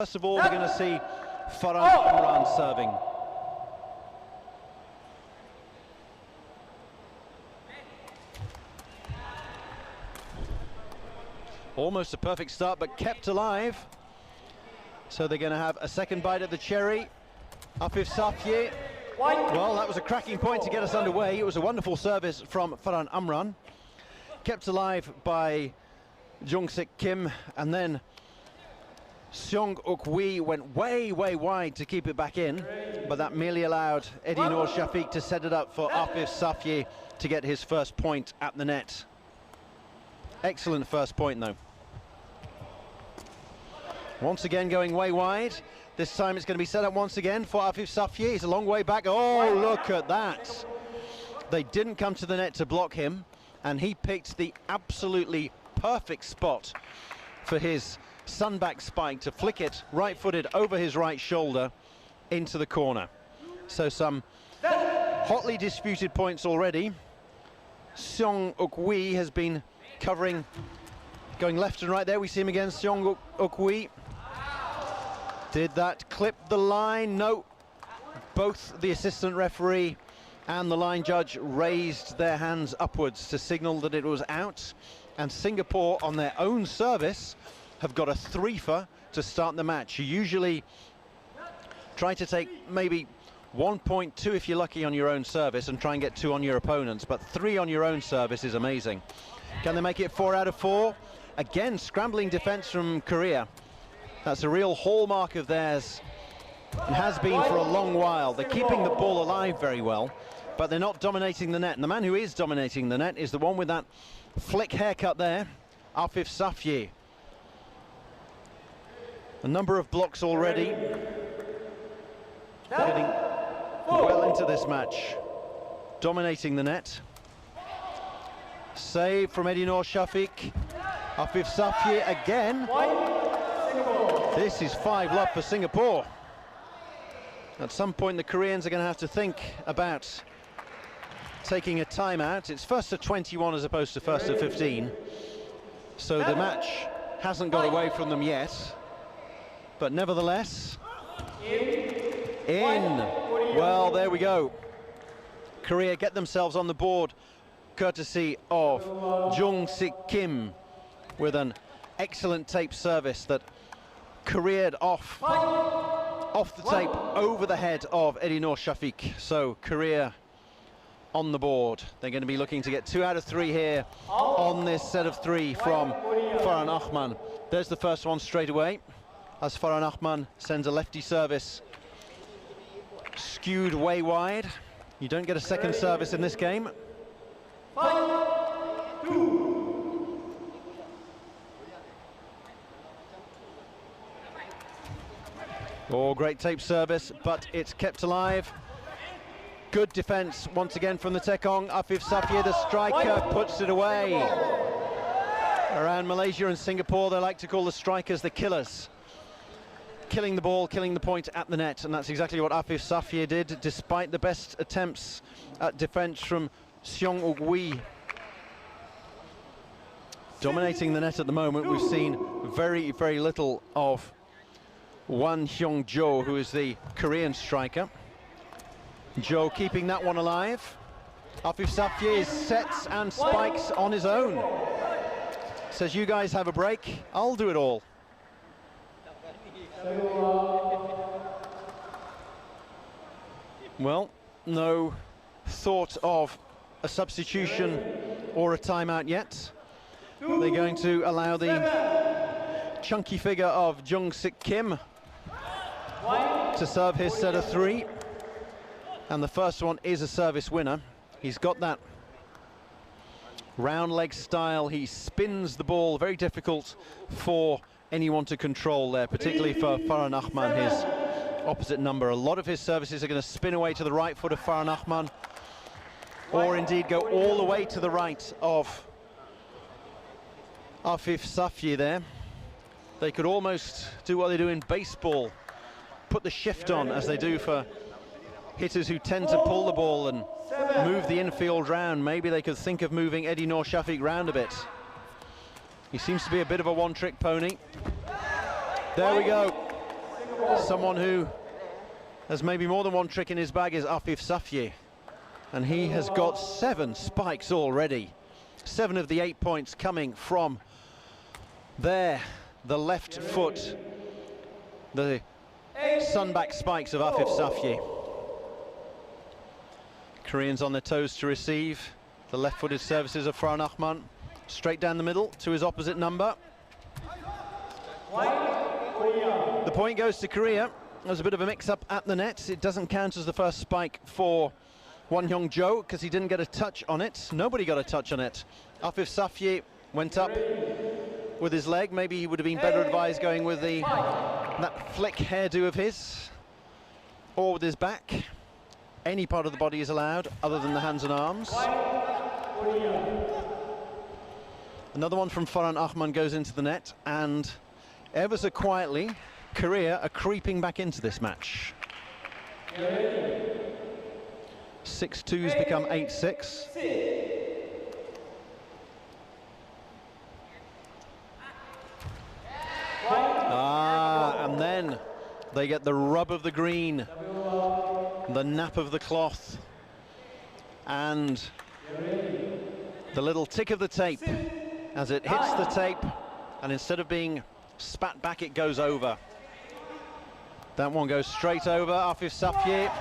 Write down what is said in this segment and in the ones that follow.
First of all, we're going to see Farhan Amran serving. Almost a perfect start, but kept alive. So they're going to have a second bite at the cherry. Afif Safye. Well, that was a cracking point to get us underway. It was a wonderful service from Farhan Amran. Kept alive by Jung-Sik Kim, and then Seong-Uk-Wee went way wide to keep it back in, but that merely allowed Eddie Noor Shafiq to set it up for Afif Safye to get his first point at the net. Excellent first point though. Once again going way wide. This time it's going to be set up once again for Afif Safye. He's a long way back. Oh, look at that. They didn't come to the net to block him, and he picked the absolutely perfect spot for his sunback spike to flick it right-footed over his right shoulder into the corner. So some hotly disputed points already. Seong-Uk-Wee has been covering, going left and right there. We see him again, Seong-Uk-Wee. Did that clip the line? No. Both the assistant referee and the line judge raised their hands upwards to signal that it was out. And Singapore, on their own service, have got a threefer to start the match. You usually try to take maybe 1.2 if you're lucky on your own service and try and get 2 on your opponents, but 3 on your own service is amazing. Can they make it 4 out of 4? Again, scrambling defense from Korea. That's a real hallmark of theirs and has been for a long while. They're keeping the ball alive very well, but they're not dominating the net. And the man who is dominating the net is the one with that flick haircut there, Afif Safye. A number of blocks already, getting well into this match, dominating the net. Save from Eddie Noor Shafiq. Afif Safye again. This is 5-love for Singapore. At some point the Koreans are going to have to think about taking a timeout. It's first to 21 as opposed to first to 15. So the match hasn't got away from them yet. But nevertheless, in. Well, there we go. Korea get themselves on the board courtesy of Jung-Sik Kim with an excellent tape service that careered off the tape over the head of Eddie Noor Shafiq. So Korea on the board. They're going to be looking to get 2 out of 3 here on this set of 3 from Farhan Ahman. There's the first one straight away, as Farhan Ahman sends a lefty service skewed way wide. You don't get a second service in this game. 5-2. Oh, great tape service, but it's kept alive. Good defense once again from the Tekong. Afif Safye, the striker, puts it away. Around Malaysia and Singapore, they like to call the strikers the killers. Killing the ball, killing the point at the net, and that's exactly what Afif Safye did, despite the best attempts at defense from Seong-Uk-Wee. Dominating the net at the moment. We've seen very little of Wan Hyung-jo, who is the Korean striker. Jo keeping that one alive. Afif Safye sets and spikes on his own. Says, you guys have a break, I'll do it all. Well, no thought of a substitution or a timeout yet. They're going to allow the chunky figure of Jung-Sik Kim to serve his set of 3. And the first one is a service winner. He's got that round leg style. He spins the ball, very difficult for anyone to control there, particularly for Farhan Ahman, his opposite number. A lot of his services are going to spin away to the right foot of Farhan Ahman, or indeed go all the way to the right of Afif Safye there. They could almost do what they do in baseball, put the shift on as they do for hitters who tend to pull the ball and move the infield round. Maybe they could think of moving Eddie Noor Shafiq round a bit. He seems to be a bit of a one-trick pony. There we go. someone who has maybe more than one trick in his bag is Afif Safye, and he has got 7 spikes already. 7 of the 8 points coming from there, the left foot, the sunback spikes of Afif Safye. Koreans on their toes to receive. The left-footed services of Farhan Ahmad, straight down the middle to his opposite number. The point goes to Korea. There's a bit of a mix-up at the net. It doesn't count as the first spike for Won Hyung-jo because he didn't get a touch on it. Nobody got a touch on it. Afif Safye went up with his leg. Maybe he would have been better advised going with that flick hairdo of his, or with his back. Any part of the body is allowed other than the hands and arms. Another one from Farhan Ahmad goes into the net, and ever so quietly Korea are creeping back into this match. 6-2s become 8-6. And then they get the rub of the green, the nap of the cloth, and the little tick of the tape as it hits the tape, and instead of being spat back, it goes over. That one goes straight over. Afif Safye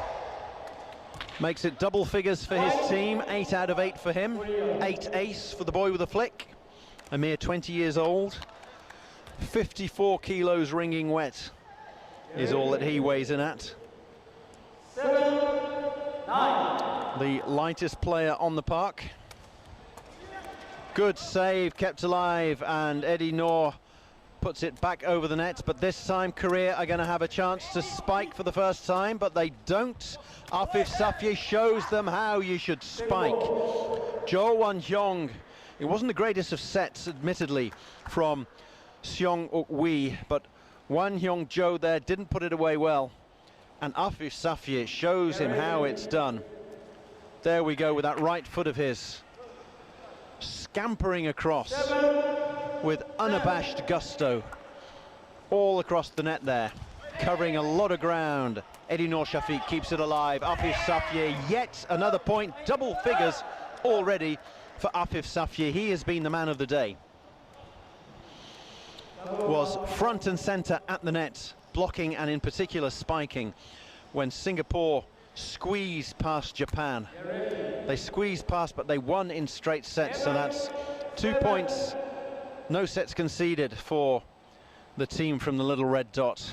makes it double figures for his team. 8 out of 8 for him. 8 ace for the boy with a flick. A mere 20 years old. 54 kilos ringing wet is all that he weighs in at. 7-9. The lightest player on the park. Good save, kept alive, and Eddie Noor puts it back over the net, but this time Korea are going to have a chance to spike for the first time, but they don't. Afif Safye shows them how you should spike. Jo Won Hyung, it wasn't the greatest of sets, admittedly, from Seong Uk Wee, but Won Hyung Jo there didn't put it away well, and Afif Safye shows him how it's done. There we go with that right foot of his, scampering across with unabashed gusto all across the net there, covering a lot of ground. Eddie Noor Shafiq keeps it alive. Afif Safye, yet another point, double figures already for Afif Safye. He has been the man of the day. Was front and center at the net, blocking and in particular spiking when Singapore squeezed past Japan. They squeezed past, but they won in straight sets, so that's 2 points, no sets conceded for the team from the little red dot,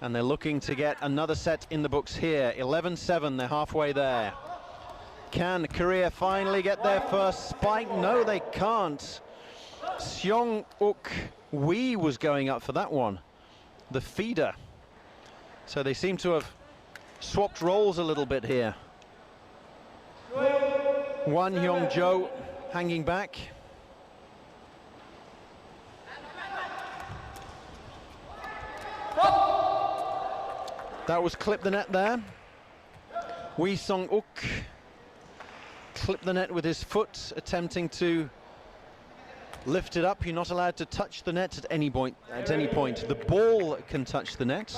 and they're looking to get another set in the books here. 11-7, they're halfway there. Can Korea finally get their first spike? No, they can't. Seong Uk Wee was going up for that one, the feeder. So they seem to have swapped roles a little bit here. Won Hyung-jo hanging back. That was clipped the net there. Wee Song-uk clipped the net with his foot, attempting to lift it up. You're not allowed to touch the net at any point. The ball can touch the net,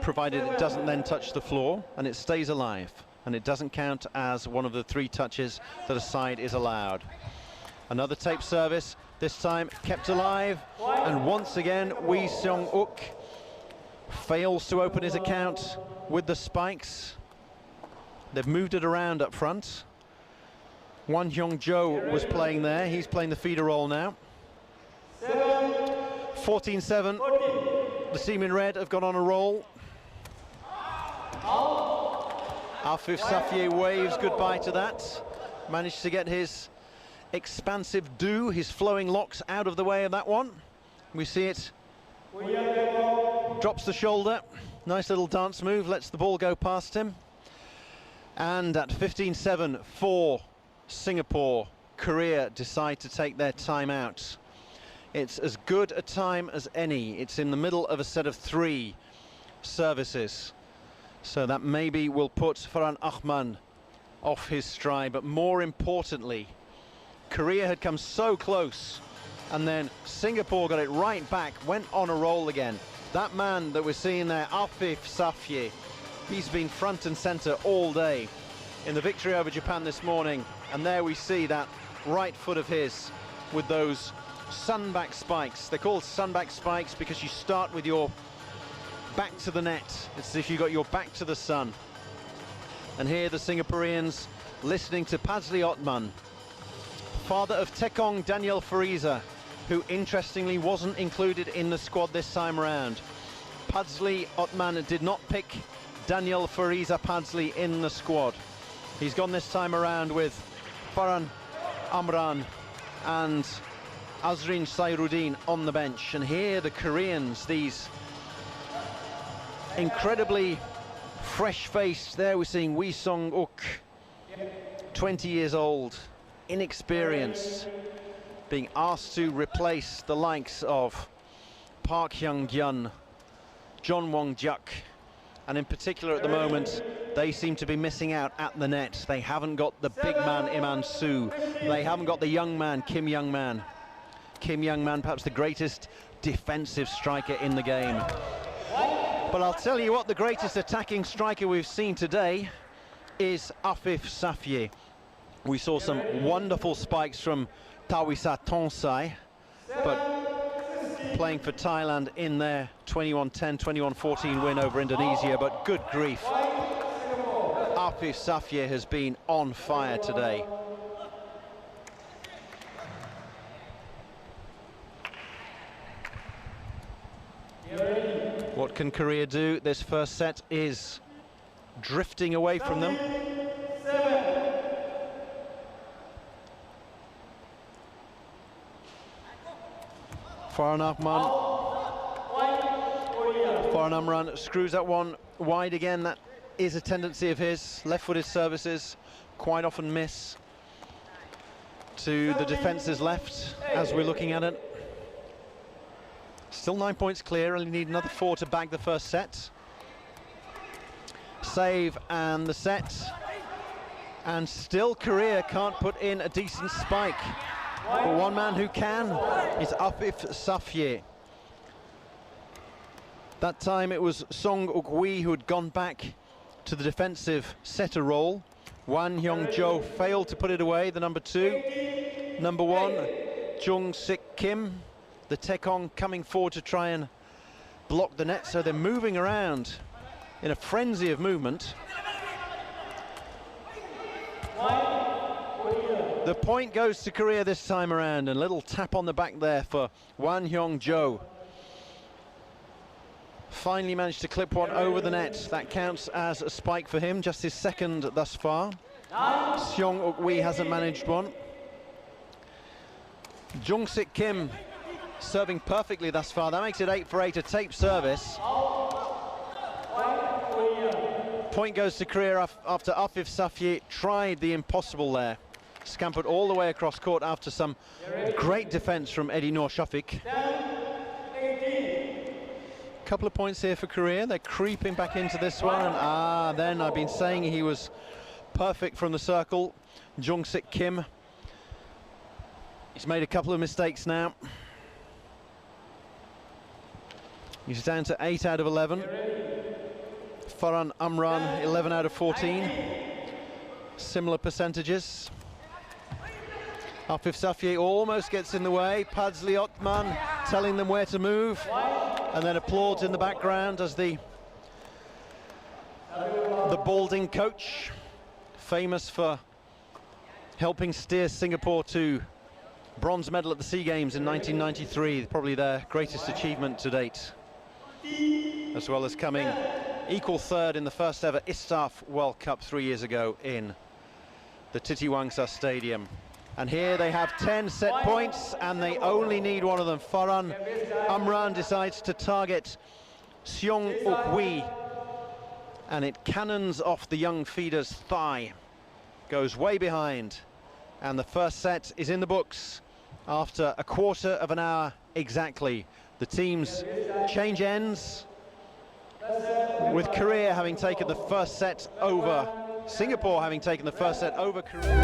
provided it doesn't then touch the floor, and it stays alive, and it doesn't count as one of the 3 touches that a side is allowed. Another tape service, this time kept alive, and once again Wee Seong-uk fails to open his account with the spikes. They've moved it around up front. Won Hyung-jo was playing there. He's playing the feeder role now. 14-7. The team in red have gone on a roll. Afif Safye waves goodbye to that. Managed to get his expansive do, his flowing locks out of the way of that one. We see it. Drops the shoulder. Nice little dance move. Lets the ball go past him. And at 15-7 for Singapore, Korea decide to take their time out. It's as good a time as any. It's in the middle of a set of 3 services, so that maybe will put Farhan Ahmad off his stride, but more importantly, Korea had come so close, and then Singapore got it right back, went on a roll again. That man that we're seeing there, Afif Safye, he's been front and center all day in the victory over Japan this morning. And there we see that right foot of his with those sunback spikes. They're called sunback spikes because you start with your back to the net. It's as if you got your back to the sun. And here the Singaporeans listening to Pazli Otman, father of Tekong Daniel Fariza, who interestingly wasn't included in the squad this time around. Pazli Otman did not pick Daniel Fariza Pazli in the squad. He's gone this time around with Farhan Amran and Azrin Sairuddin on the bench. And here the Koreans, these incredibly fresh-faced, there we're seeing Wee Song-uk, 20 years old, inexperienced, being asked to replace the likes of Park Hyung-gyun, John Wong-juk, and in particular at the moment they seem to be missing out at the net. They haven't got the big man Iman Soo, they haven't got the young man Kim Young-man. Kim Young-man, perhaps the greatest defensive striker in the game. But I'll tell you what, the greatest attacking striker we've seen today is Afif Safye. We saw some wonderful spikes from Tawisa Tonsai, but playing for Thailand in their 21-10, 21-14 win over Indonesia. But good grief, Afif Safye has been on fire today. What can Korea do? This first set is drifting away from them. Farhan Amran screws that one wide again. That is a tendency of his. Left-footed services quite often miss to the defence's left as we're looking at it. Still 9 points clear, only need another 4 to bag the first set. Save and the set. And still Korea can't put in a decent spike. But one man who can is Afif Safye. That time it was Song Uk-wee who had gone back to the defensive setter role. Wan Hyung-jo failed to put it away, the number 2. Number 1, Jung-sik Kim, the Tekong, coming forward to try and block the net, so they're moving around in a frenzy of movement. The point goes to Korea this time around, and a little tap on the back there for Wan Hyung-jo. Finally managed to clip one over the net. That counts as a spike for him, just his second thus far. Seong Uk-wee hasn't managed one. Jung-sik Kim serving perfectly thus far. That makes it 8 for 8, a tape service. Point goes to Korea after Afif Safye tried the impossible there. Scampered all the way across court after some great defense from Eddie Noor Shafik. Couple of points here for Korea. They're creeping back into this one, and then I've been saying he was perfect from the circle. Jung-sik Kim, he's made a couple of mistakes now. He's down to 8 out of 11. Farhan Amran, 11 out of 14. Similar percentages. Afif Safye almost gets in the way. Pazli Otman telling them where to move, and then applauds in the background as the balding coach, famous for helping steer Singapore to bronze medal at the SEA Games in 1993, probably their greatest achievement to date, as well as coming equal third in the first ever ISTAF World Cup 3 years ago in the Titiwangsa Stadium. And here they have 10 set points, and they only need one of them. Farhan Amran decides to target Seong Uk-wee, and it cannons off the young feeder's thigh. Goes way behind, and the first set is in the books after a quarter of an hour exactly. The teams change ends, with Korea having taken the first set over, Singapore having taken the first set over Korea.